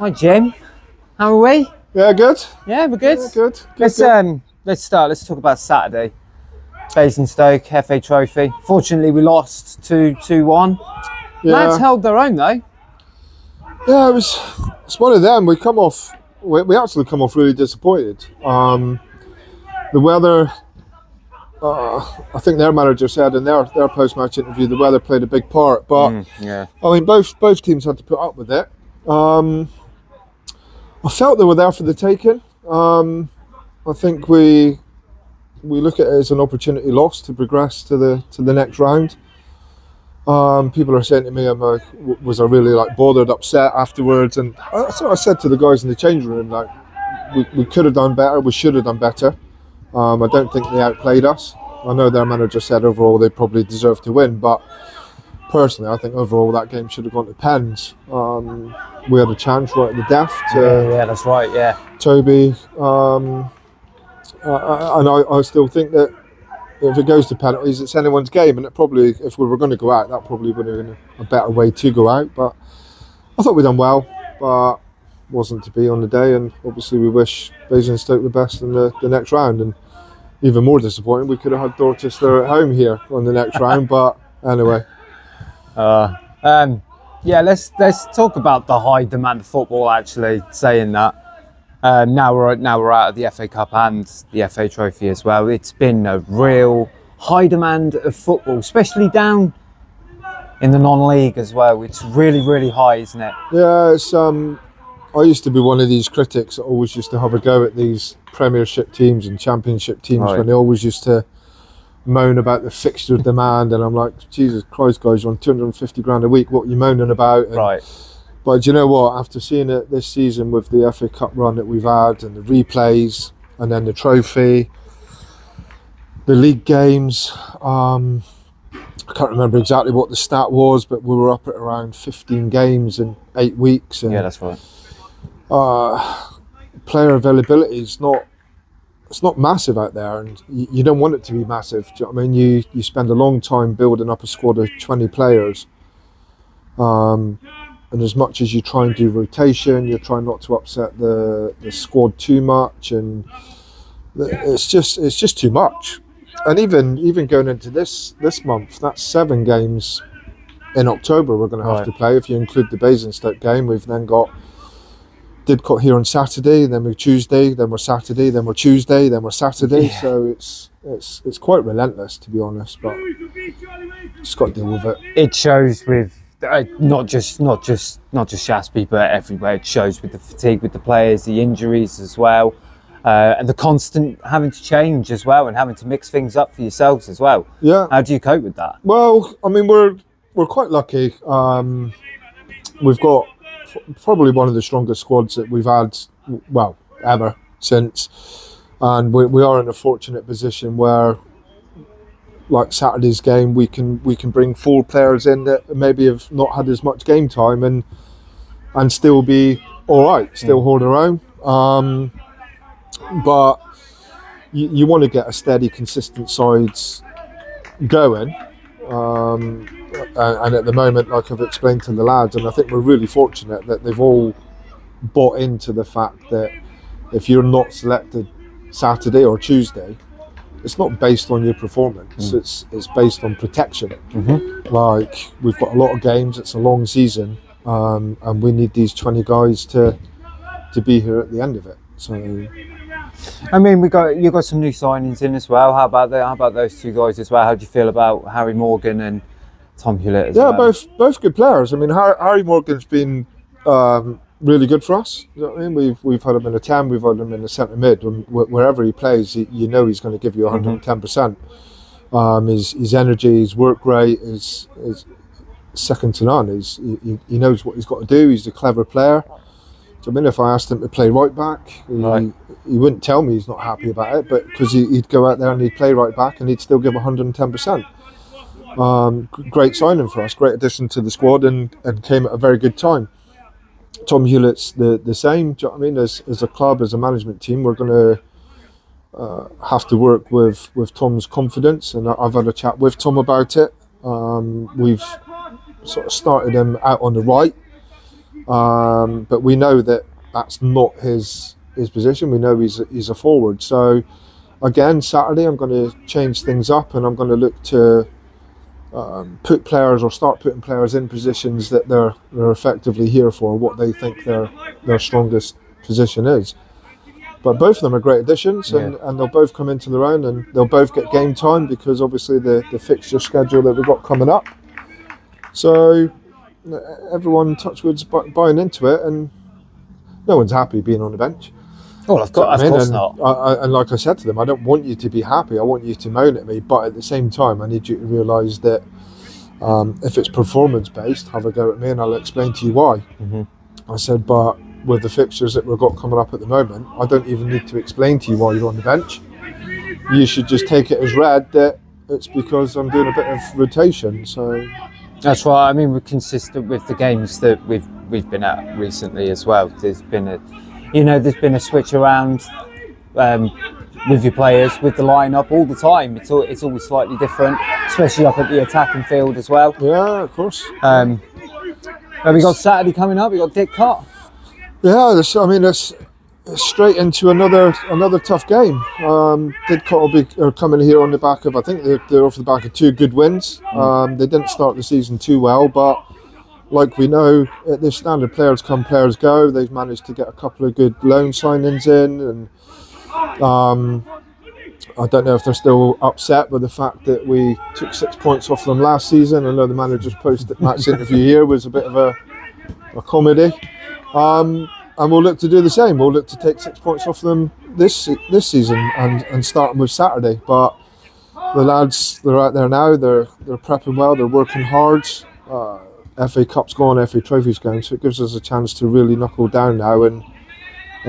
Hi Jim, how are we? Yeah, good. Yeah, we're good. Yeah, good. Let's start. Let's talk about Saturday. Basingstoke FA Trophy. Fortunately, we lost 2-1. Yeah. Lads held their own though. Yeah, it's one of them. We actually come off really disappointed. The weather. I think their manager said in their post-match interview the weather played a big part. But Yeah. I mean, both teams had to put up with it. I felt they were there for the taking. I think we look at it as an opportunity lost to progress to the next round. People are saying to me, was I really bothered, upset afterwards? And that's what I said to the guys in the changing room. Like, we could have done better. We should have done better. I don't think they outplayed us. I know their manager said overall they probably deserved to win, but personally, I think overall that game should have gone to pens. We had a chance right at the death to Yeah, that's right. Yeah. Toby, and I still think that if it goes to penalties, it's anyone's game, and it probably, if we were going to go out, that probably would have been a better way to go out. But I thought we done well, but wasn't to be on the day, and obviously we wish Basingstoke the best in the next round. And even more disappointing, we could have had Dorchester at home here on the next round. But anyway. Yeah, let's talk about the high demand of football. Actually, saying that now we're out of the FA Cup and the FA Trophy as well. It's been a real high demand of football, especially down in the non-league as well. It's really, really high, isn't it? Yeah, it's. I used to be one of these critics that always used to have a go at these Premiership teams and Championship teams when they always used to moan about the fixture demand, and I'm like, Jesus Christ, guys, you're on 250 grand a week. What are you moaning about? And, but you know what? After seeing it this season with the FA Cup run that we've had, and the replays, and then the trophy, the league games. I can't remember exactly what the stat was, but we were up at around 15 games in 8 weeks. And, yeah, that's right. Player availability is it's not massive out there, and you don't want it to be massive. Do you know what I mean? You spend a long time building up a squad of 20 players, and as much as you try and do rotation, you're trying not to upset the squad too much, and it's just too much. And even going into this month, that's 7 games in October we're going to have to play. If you include the Basingstoke game, we've then got Didcot here on Saturday, then we're Tuesday, then we're Saturday, then we're Tuesday, then we're Saturday. Yeah. So it's quite relentless, to be honest, but just got to deal with it. It shows with not just Shaspy, but everywhere. It shows with the fatigue with the players, the injuries as well, and the constant having to change as well, and having to mix things up for yourselves as well. Yeah. How do you cope with that? Well, I mean, we're quite lucky. We've got probably one of the strongest squads that we've had, well, ever since, and we are in a fortunate position where, like Saturday's game, we can bring 4 players in that maybe have not had as much game time and still be all right, still hold their own. But you want to get a steady, consistent sides going. And at the moment, like I've explained to the lads, and I think we're really fortunate that they've all bought into the fact that if you're not selected Saturday or Tuesday, it's not based on your performance. It's based on protection. Like, we've got a lot of games, it's a long season, and we need these 20 guys to be here at the end of it. So, I mean, you got some new signings in as well. How about those 2 guys as well? How do you feel about Harry Morgan and Tom Hewlett as well? Yeah, both good players. I mean, Harry Morgan's been really good for us. You know what I mean? We've had him in a 10, we've had him in the centre mid, and wherever he plays, you know he's going to give you 110%. His energy, his work rate is second to none. He knows what he's got to do. He's a clever player. So, I mean, if I asked him to play right back, he wouldn't tell me he's not happy about it, but because he'd go out there and he'd play right back and he'd still give 110%. Great signing for us, great addition to the squad, and came at a very good time. Tom Hewlett's the same. Do you know what I mean? As a club, as a management team, we're going to have to work with Tom's confidence, and I've had a chat with Tom about it. We've sort of started him out on the right. But we know that that's not his position. We know he's a forward. So again, Saturday I'm going to change things up, and I'm going to look to put players, or start putting players in positions that they're effectively here for, what they think their strongest position is. But both of them are great additions, and they'll both come into their own, and they'll both get game time, because obviously the fixture schedule that we've got coming up. So everyone, touch wood's buying into it, and no one's happy being on the bench. Well, of course not. And like I said to them, I don't want you to be happy. I want you to moan at me, but at the same time, I need you to realise that if it's performance based, have a go at me, and I'll explain to you why. Mm-hmm. I said, but with the fixtures that we've got coming up at the moment, I don't even need to explain to you why you're on the bench. You should just take it as read that it's because I'm doing a bit of rotation. So that's right. I mean, we're consistent with the games that we've been at recently as well. There's been a switch around with your players, with the lineup all the time. It's always slightly different, especially up at the attacking field as well. Yeah, of course. But we got Saturday coming up. We got Dick Cott. Yeah, it's straight into another tough game. Dick Cott are coming here on the back of, I think they're off the back of 2 good wins. They didn't start the season too well, but like we know, at this standard, players come, players go. They've managed to get a couple of good loan signings in, and I don't know if they're still upset with the fact that we took 6 points off them last season. I know the manager's post-match interview here was a bit of a comedy. And we'll look to do the same. We'll look to take 6 points off them this season and start them with Saturday. But the lads, they're out there now. They're prepping well. They're working hard. FA Cup's gone, FA Trophy's going, so it gives us a chance to really knuckle down now and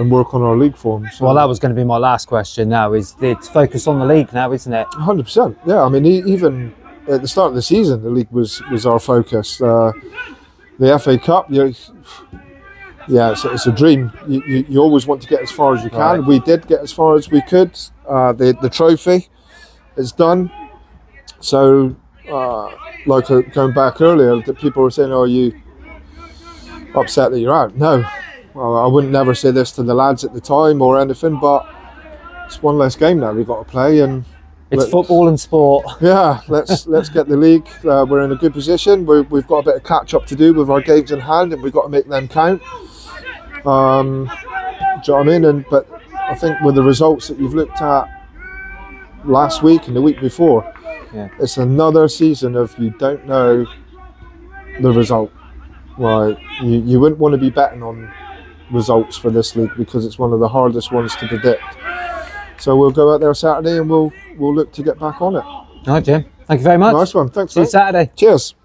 work on our league form. So, well, that was going to be my last question. Now is it's focus on the league now, isn't it? 100%. Yeah, I mean, even at the start of the season, the league was our focus. The FA Cup, it's a dream. You always want to get as far as you can. Right. We did get as far as we could. The trophy is done. So, going back earlier, that people were saying, "Oh, are you upset that you're out?" No, well, I wouldn't never say this to the lads at the time or anything, but it's one less game now we've got to play, and it's football and sport. Yeah, let's get the league. We're in a good position. We've got a bit of catch up to do with our games in hand, and we've got to make them count. Do you know what I mean? But I think with the results that you've looked at last week and the week before, it's another season of you don't know the result. Right? You wouldn't want to be betting on results for this league, because it's one of the hardest ones to predict. So we'll go out there Saturday and we'll look to get back on it. All right, Jim. Thank you very much. Nice one. Thanks. See you Saturday. Cheers.